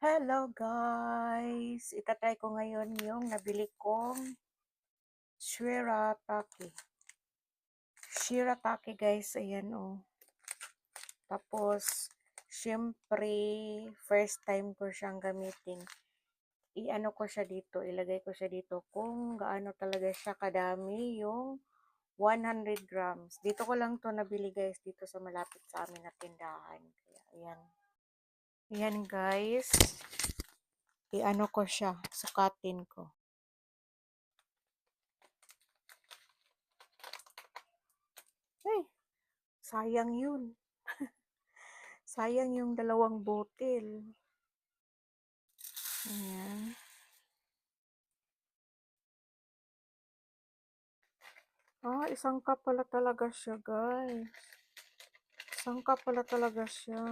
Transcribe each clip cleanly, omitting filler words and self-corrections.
Hello guys! Itatry ko ngayon yung nabili kong shirataki. Shirataki guys, ayan oh. Tapos, syempre, first time ko siyang gamitin. I-ano ko siya dito, ilagay ko siya dito kung gaano talaga siya kadami yung 100 grams. Dito ko lang to nabili guys, dito sa malapit sa amin na tindahan. Kaya, ayan. Ayan guys. I-ano ko siya, sukatin ko. Ay, sayang yun. Sayang yung dalawang botel. Ayan. Isang cup pala talaga siya, guys. Isang cup pala talaga siya.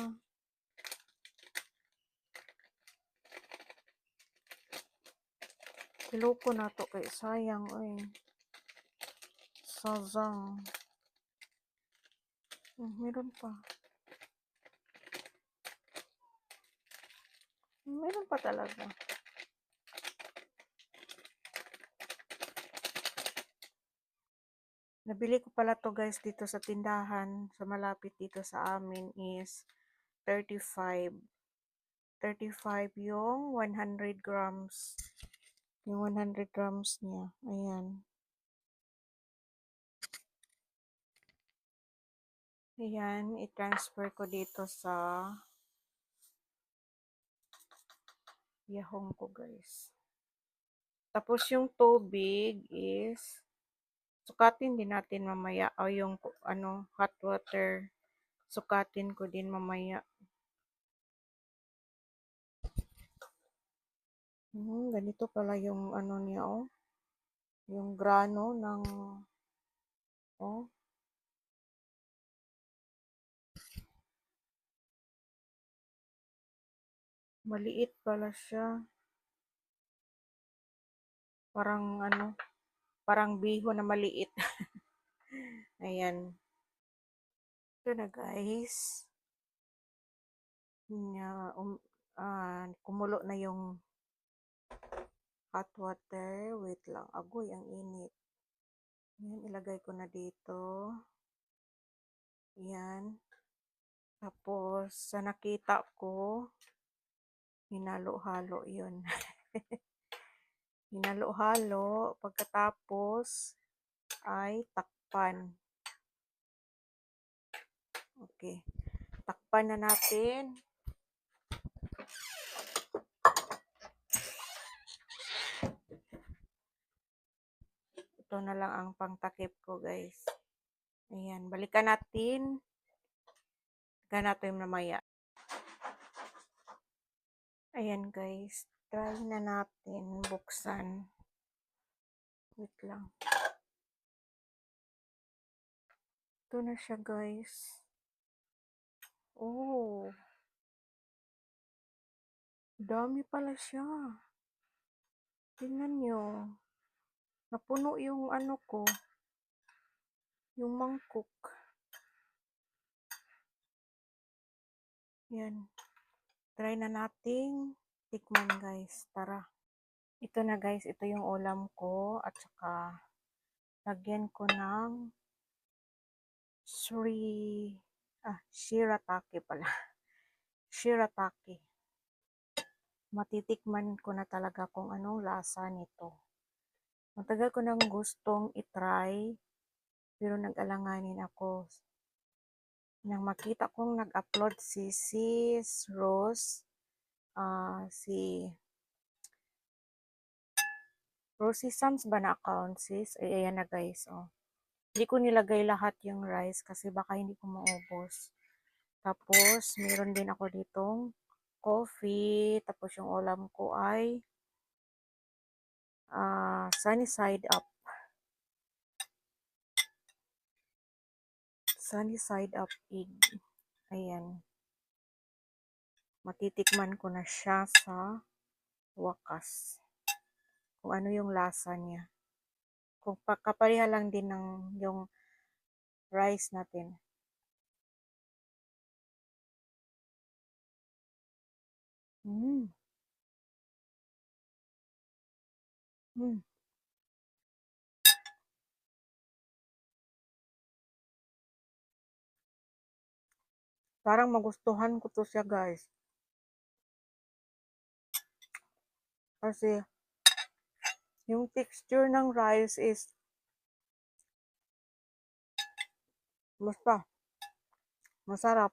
Kiloko na to kay sayang, ay. Sazang. Meron pa. Meron pa talaga. Nabili ko pala to guys dito sa tindahan, sa malapit dito sa amin is 35. 35 yung 100 grams. Yung 100 grams niya. Ayan. Ayan, i-transfer ko dito sa yahong ko guys. Tapos yung tubig is sukatin din natin mamaya o yung hot water sukatin ko din mamaya. Ganito pala yung niya oh. Yung grano ng oh. Maliit pala siya. Parang parang biho na maliit. Ayan. Ito na guys. Kumulo na yung hot water. Wait lang. Agoy, ang init. Ayan, ilagay ko na dito. Ayan. Tapos, sa nakita ko, hinalo-halo yun. Hinalo-halo. Pagkatapos, ay takpan. Okay. Takpan na natin. Ito na lang ang pangtakip ko, guys. Ayan. Balikan natin. Balikan natin mamaya. Ayan, guys. Try na natin buksan. Wait lang. Ito na siya, guys. Oh. Dami pala siya. Tingnan nyo. Napuno yung ko. Yung mangkok. Yan. Try na nating tikman guys. Tara. Ito na guys. Ito yung ulam ko. At saka lagyan ko ng shirataki pala. Shirataki. Matitikman ko na talaga kung anong lasa nito. Matagal ko nang gustong itry. Pero nag-alanganin ako. Nang makita kong nag-upload si Sis Rose, si Rosie Sams ba na account sis? Ay, ayan na guys, oh. Hindi ko nilagay lahat yung rice kasi baka hindi ko maubos. Tapos, meron din ako ditong coffee. Tapos, yung ulam ko ay sunny side up. Sunny side up egg. Ayan. Matitikman ko na siya sa wakas. Kung ano yung lasa niya. Kung kapareha lang din ng yung rice natin. Hmm. Parang magustuhan ko to siya, guys. Kasi yung texture ng rice is basta masarap.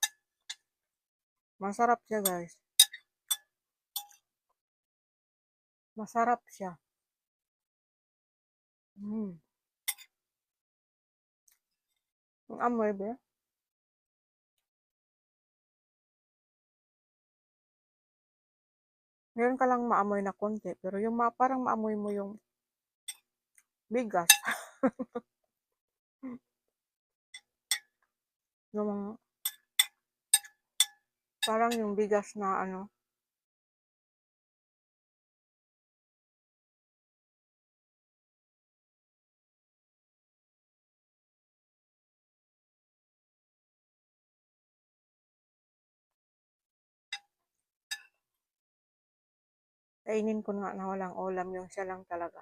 Masarap siya, guys. Masarap siya. Mm. Ang amoy ba? Meron ka lang maamoy na konti, pero yung parang maamoy mo yung bigas. Yung parang yung bigas na ano. Kainin ko nga na walang ulam yung siya lang talaga.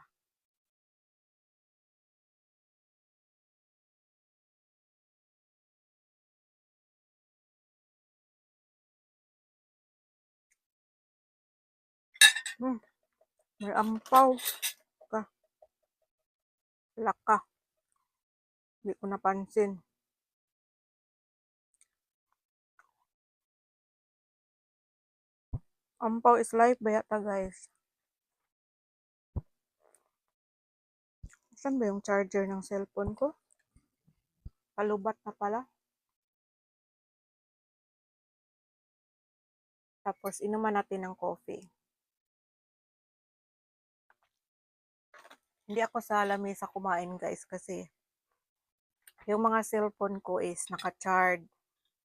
Hmm. May ampaw ka. Laka. Hindi ko napansin. Ampaw is life ba yata, guys? Saan ba yung charger ng cellphone ko? Palubat na pala. Tapos, inuman natin ng coffee. Hindi ako sa lamesa kumain, guys, kasi yung mga cellphone ko is naka-charge.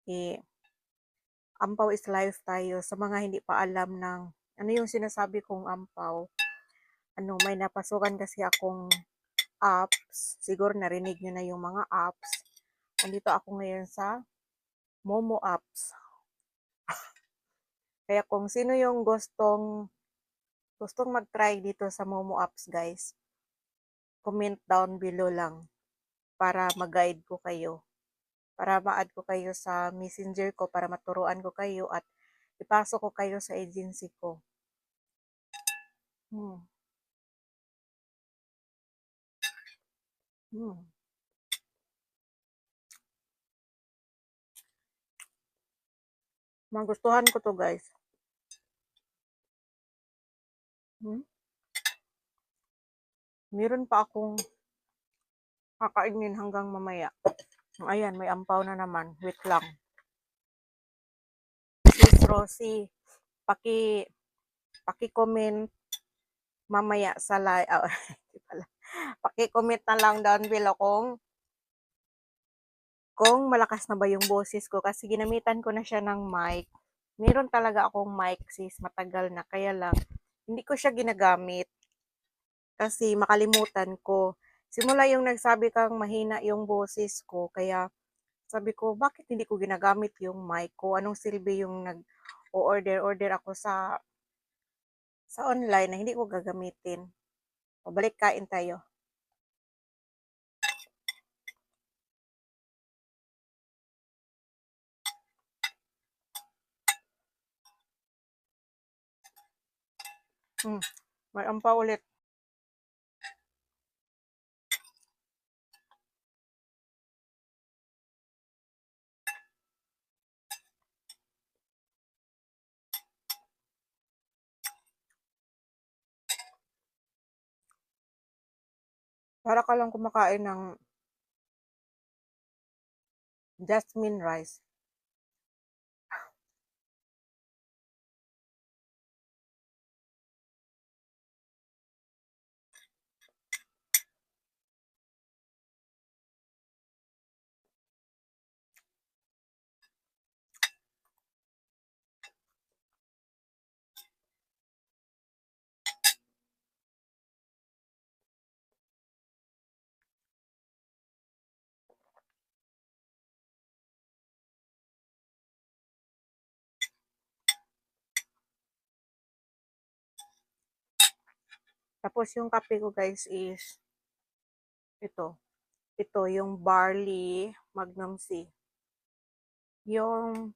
Eh, ampaw is life tayo. Sa mga hindi pa alam ng ano yung sinasabi kong ampaw, ano, may napasukan kasi akong apps. Siguro narinig nyo na yung mga apps. Andito ako ngayon sa Momo apps. Kaya kung sino yung gustong mag-try dito sa Momo apps, guys, comment down below lang para mag-guide ko kayo. Para ma-add ko kayo sa messenger ko para maturuan ko kayo at ipasok ko kayo sa agency ko. Hmm. Hmm. Magustuhan ko to, guys. Hmm? Meron pa akong kakainin hanggang mamaya. Ayan, may ampaw na naman. Wait lang. Sis Rosie, paki-comment mamaya sa live. Paki-comment na lang down below kung malakas na ba yung boses ko kasi ginamitan ko na siya ng mic. Meron talaga akong mic, sis, matagal na, kaya lang hindi ko siya ginagamit kasi makalimutan ko. Simula yung nagsabi kang mahina yung boses ko, kaya sabi ko, bakit hindi ko ginagamit yung mic ko? Anong silbi yung nag-order ako sa online na hindi ko gagamitin? O, balik kain tayo. May ampaw ulit. Para ka lang kumakain ng jasmine rice. Tapos yung kape ko guys is ito. Ito yung barley Magnum C. Yung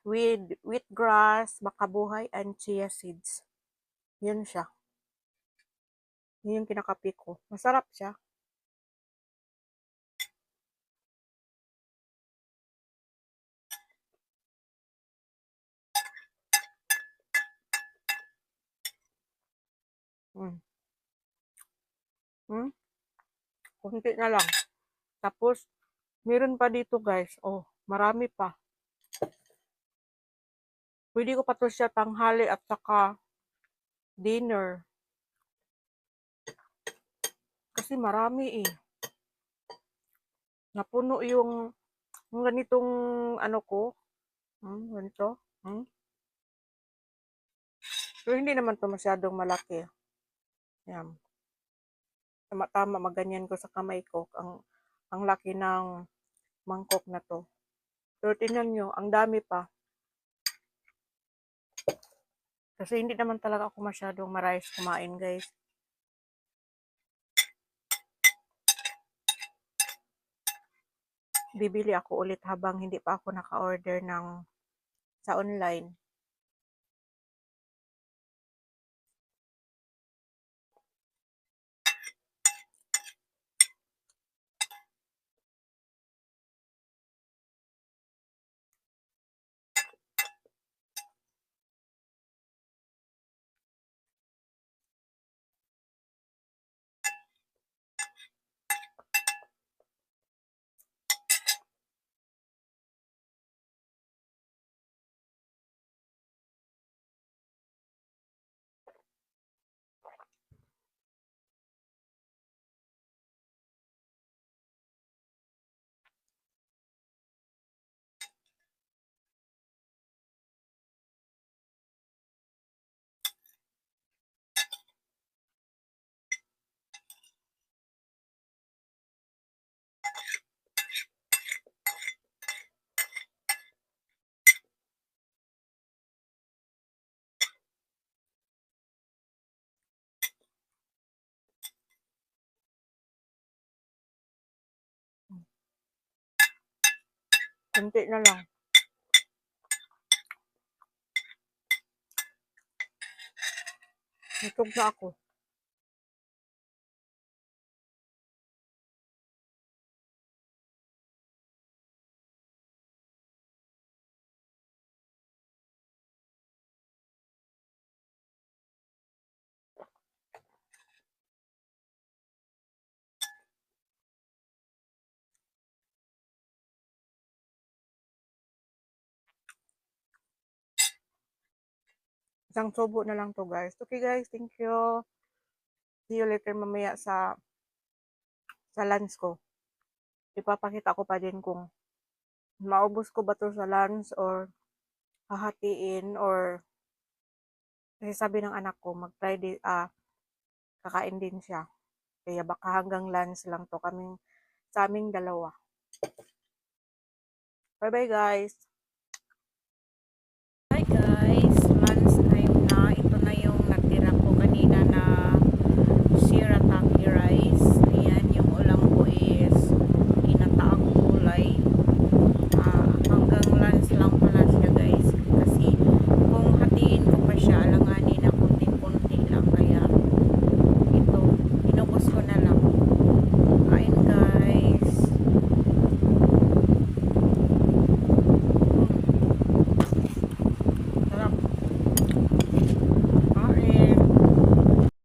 with wheatgrass, bakabuhay, and chia seeds. Yun siya. Yun yung kinakape ko. Masarap siya. Mm. Hmm? Kunti na lang. Tapos, meron pa dito guys. Oh, marami pa. Pwede ko pa to siya tanghali at saka dinner. Kasi marami eh. Napuno yung ganitong ano ko. Ganito. Pero hindi naman to masyadong malaki. Yan. Tama-tama maganyan ko sa kamay ko. Ang laki ng mangkok na to. Pero tingnan nyo, ang dami pa. Kasi hindi naman talaga ako masyadong marais kumain guys. Bibili ako ulit habang hindi pa ako naka-order sa online. Kunti na lang. Nitog na ako. Isang subo na lang to guys. Okay guys, thank you. See you later mamaya sa lunch ko. Ipapakita ko pa din kung maubos ko ba to sa lunch or hahatiin or kasi sabi ng anak ko mag-try kakain din siya. Kaya baka hanggang lunch lang to sa aming dalawa. Bye bye guys.